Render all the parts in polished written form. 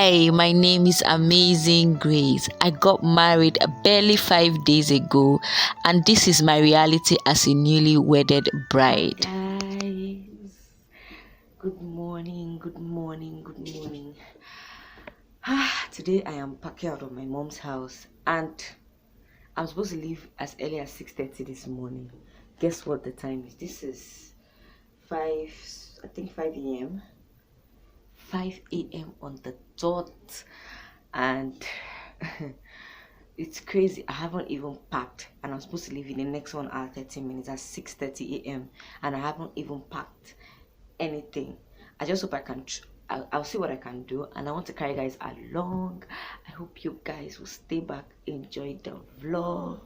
Hi, my name is Amazing Grace. I got married barely 5 days ago, and this is my reality as a newly wedded bride. Guys, good morning, good morning, good morning. Today I am packing out of my mom's house and I'm supposed to leave as early as 6:30 this morning. Guess what the time is? This is 5, I think 5 a.m. 5 a.m. on the dot, and it's crazy. I haven't even packed, and I'm supposed to leave in the next 1 hour 30 minutes at 6:30 a.m. and I haven't even packed anything. I just hope I can I'll see what I can do, and I want to carry you guys along. I hope you guys will stay back, enjoy the vlog.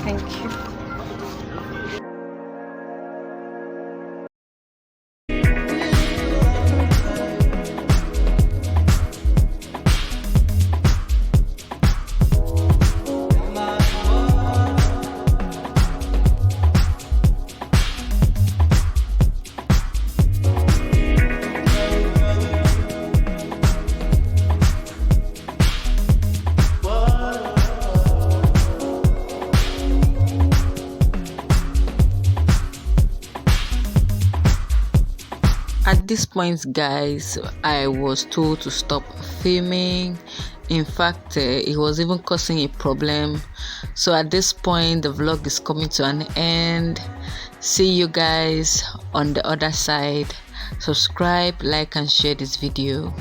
Thank you. At this point, guys, I was told to stop filming. In fact, it was even causing a problem. So at this point, the vlog is coming to an end. See you guys on the other side. Subscribe, like, and share this video.